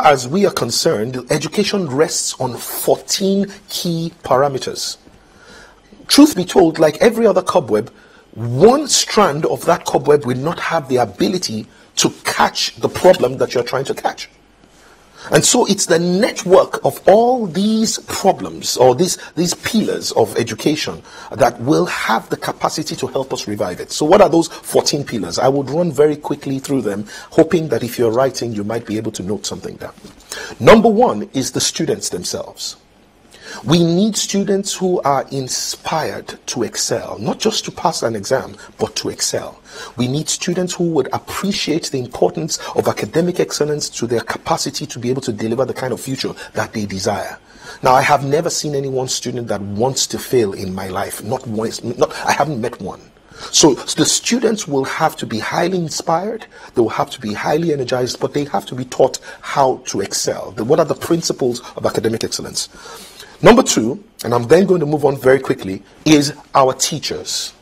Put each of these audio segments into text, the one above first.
as we are concerned, education rests on 14 key parameters. Truth be told, like every other cobweb, one strand of that cobweb will not have the ability to catch the problem that you're trying to catch. And so it's the network of all these problems, or these pillars of education, that will have the capacity to help us revive it. So what are those 14 pillars? I would run very quickly through them, hoping that if you're writing, you might be able to note something down. Number one is the students themselves. We need students who are inspired to excel, not just to pass an exam, but to excel. We need students who would appreciate the importance of academic excellence to their capacity to be able to deliver the kind of future that they desire. Now, I have never seen any one student that wants to fail in my life. Not once. I haven't met one. So the students will have to be highly inspired, they will have to be highly energized, but they have to be taught how to excel. What are the principles of academic excellence? Number two, and I'm then going to move on very quickly, is our teachers.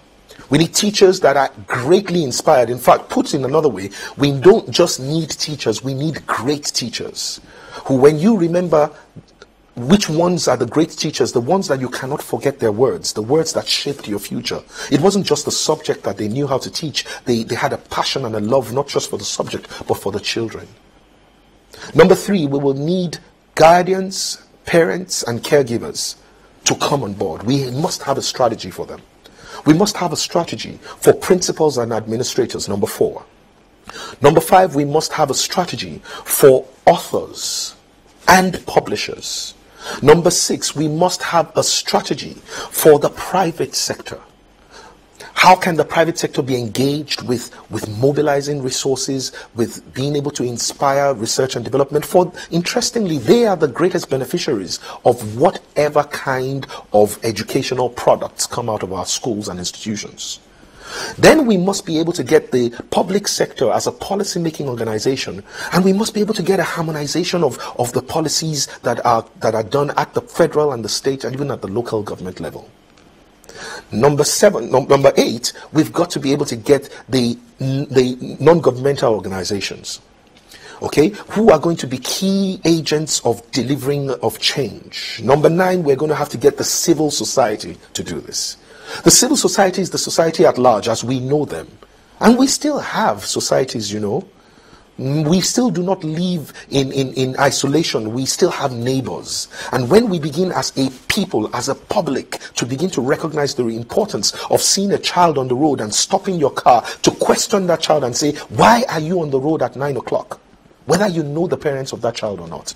We need teachers that are greatly inspired. In fact, put in another way, we don't just need teachers, we need great teachers. Who, when you remember which ones are the great teachers, the ones that you cannot forget their words, the words that shaped your future. It wasn't just the subject that they knew how to teach. They had a passion and a love, not just for the subject, but for the children. Number three, we will need guardians, parents and caregivers to come on board. We must have a strategy for them. We must have a strategy for principals and administrators, number four. Number five, we must have a strategy for authors and publishers. Number six, we must have a strategy for the private sector. How can the private sector be engaged with mobilizing resources, with being able to inspire research and development? For, interestingly, they are the greatest beneficiaries of whatever kind of educational products come out of our schools and institutions. Then we must be able to get the public sector as a policy-making organization, and we must be able to get a harmonization of the policies that are done at the federal and the state and even at the local government level. Number eight, we've got to be able to get the non-governmental organizations, okay, who are going to be key agents of delivering of change. Number nine, we're going to have to get the civil society to do this. The civil society is the society at large as we know them. And we still have societies, you know. We still do not live in isolation. We still have neighbors. And when we begin as a people, as a public, to begin to recognize the importance of seeing a child on the road and stopping your car to question that child and say, why are you on the road at 9 o'clock? Whether you know the parents of that child or not.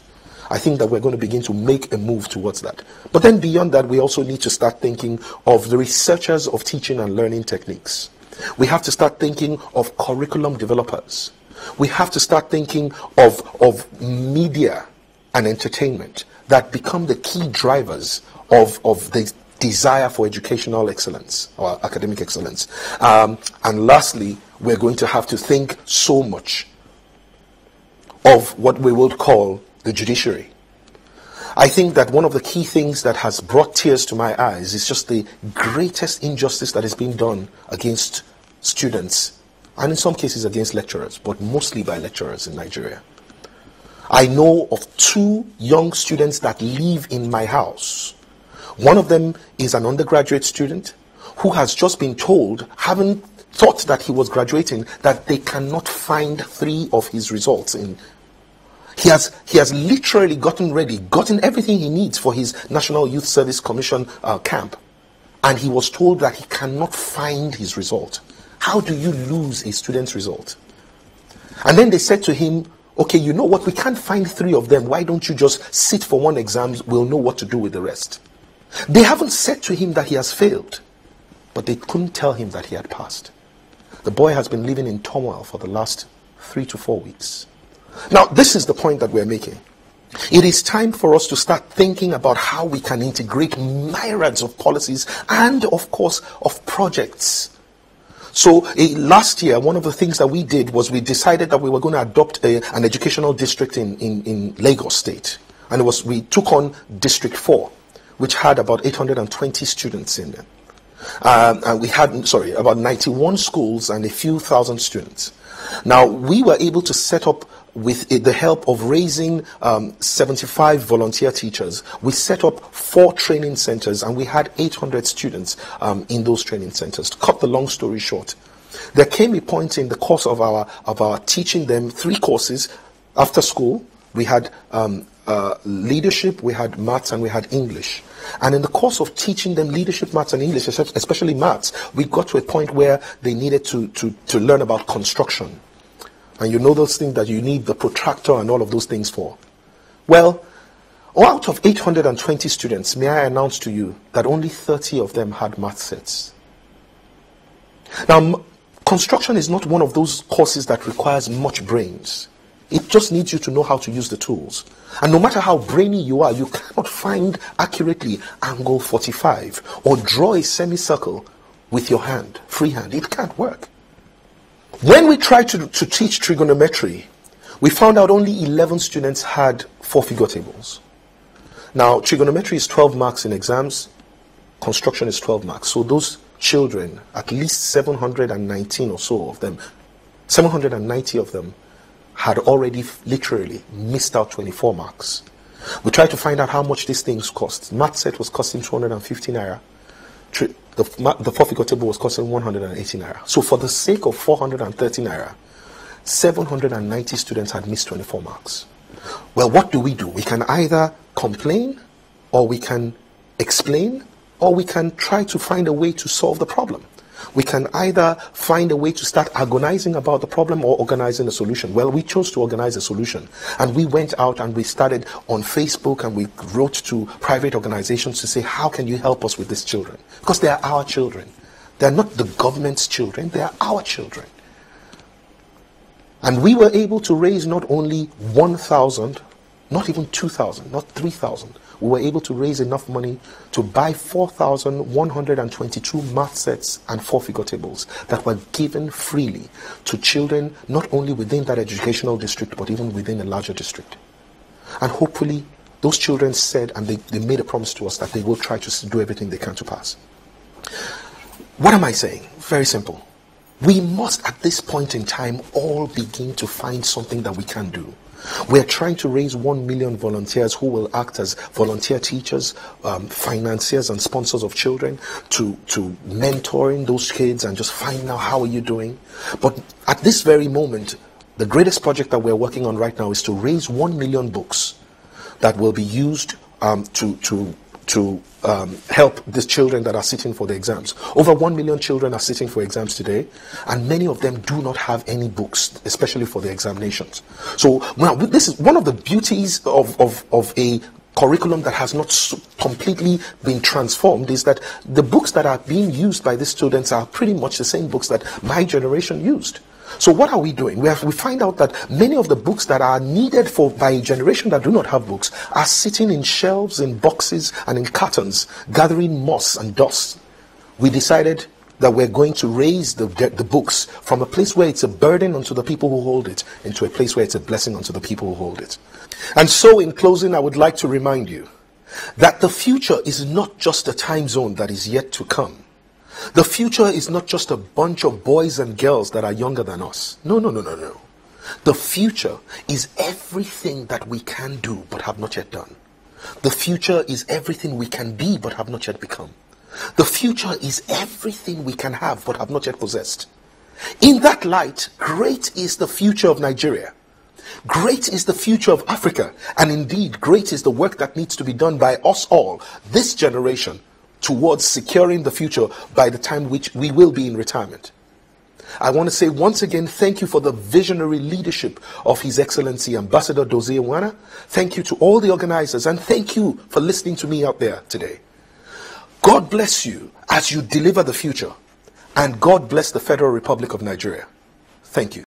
I think that we're going to begin to make a move towards that. But then beyond that, we also need to start thinking of the researchers of teaching and learning techniques. We have to start thinking of curriculum developers. We have to start thinking of media and entertainment that become the key drivers of the desire for educational excellence or academic excellence. And lastly, we're going to have to think so much of what we would call the judiciary. I think that one of the key things that has brought tears to my eyes is just the greatest injustice that is being done against students, and in some cases against lecturers, but mostly by lecturers in Nigeria. I know of two young students that live in my house. One of them is an undergraduate student who has just been told, having thought that he was graduating, that they cannot find 3 of his results in. He has literally gotten ready, gotten everything he needs for his National Youth Service Commission camp. And he was told that he cannot find his result. How do you lose a student's result? And then they said to him, okay, you know what, we can't find 3 of them. Why don't you just sit for one exam? We'll know what to do with the rest. They haven't said to him that he has failed, but they couldn't tell him that he had passed. The boy has been living in turmoil for the last 3 to 4 weeks. Now, this is the point that we're making. It is time for us to start thinking about how we can integrate myriads of policies and, of course, of projects. So last year, one of the things that we did was we decided that we were going to adopt an educational district in Lagos State. And we took on District 4, which had about 820 students in it. And we had, about 91 schools and a few thousand students. Now, we were able to set up with the help of raising 75 volunteer teachers, we set up 4 training centers, and we had 800 students in those training centers. To cut the long story short, there came a point in the course of our teaching them 3 courses after school. We had leadership, we had maths, and we had English. And in the course of teaching them leadership, maths, and English, especially maths, we got to a point where they needed to learn about construction. And you know those things that you need the protractor and all of those things for. Well, out of 820 students, may I announce to you that only 30 of them had math sets. Now, construction is not one of those courses that requires much brains. It just needs you to know how to use the tools. And no matter how brainy you are, you cannot find accurately angle 45 or draw a semicircle with your hand, freehand. It can't work. When we tried to teach trigonometry, we found out only 11 students had 4-figure tables. Now, trigonometry is 12 marks in exams. Construction is 12 marks. So those children, at least 719 or so of them, 790 of them, had already literally missed out 24 marks. We tried to find out how much these things cost. Math set was costing 250 naira. The 4-figure table was costing 180 naira. So for the sake of 430 naira, 790 students had missed 24 marks. Well, what do? We can either complain, or we can explain, or we can try to find a way to solve the problem. We can either find a way to start agonizing about the problem or organizing a solution. Well, we chose to organize a solution. And we went out and we started on Facebook, and we wrote to private organizations to say, how can you help us with these children? Because they are our children. They are not the government's children. They are our children. And we were able to raise not only 1,000, not even 2,000, not 3,000. We were able to raise enough money to buy 4,122 math sets and 4-figure tables that were given freely to children, not only within that educational district, but even within a larger district. And hopefully, those children said, and they made a promise to us, that they will try to do everything they can to pass. What am I saying? Very simple. We must, at this point in time, all begin to find something that we can do. We're trying to raise 1 million volunteers who will act as volunteer teachers, financiers and sponsors of children, to mentoring those kids and just finding out how are you doing. But at this very moment, the greatest project that we're working on right now is to raise 1 million books that will be used to help these children that are sitting for the exams. Over 1 million children are sitting for exams today, and many of them do not have any books, especially for the examinations. So now, this is one of the beauties of a curriculum that has not completely been transformed, is that the books that are being used by the students are pretty much the same books that my generation used. So what are we doing? We find out that many of the books that are needed by a generation that do not have books are sitting in shelves, in boxes, and in cartons, gathering moss and dust. We decided that we're going to raise the books from a place where it's a burden unto the people who hold it, into a place where it's a blessing unto the people who hold it. And so, in closing, I would like to remind you that the future is not just a time zone that is yet to come. The future is not just a bunch of boys and girls that are younger than us. No. The future is everything that we can do but have not yet done. The future is everything we can be but have not yet become. The future is everything we can have but have not yet possessed. In that light, great is the future of Nigeria. Great is the future of Africa. And indeed, great is the work that needs to be done by us all, this generation, towards securing the future by the time which we will be in retirement. I want to say once again, thank you for the visionary leadership of His Excellency Ambassador Dozie Nwana. Thank you to all the organizers, and thank you for listening to me out there today. God bless you as you deliver the future, and God bless the Federal Republic of Nigeria. Thank you.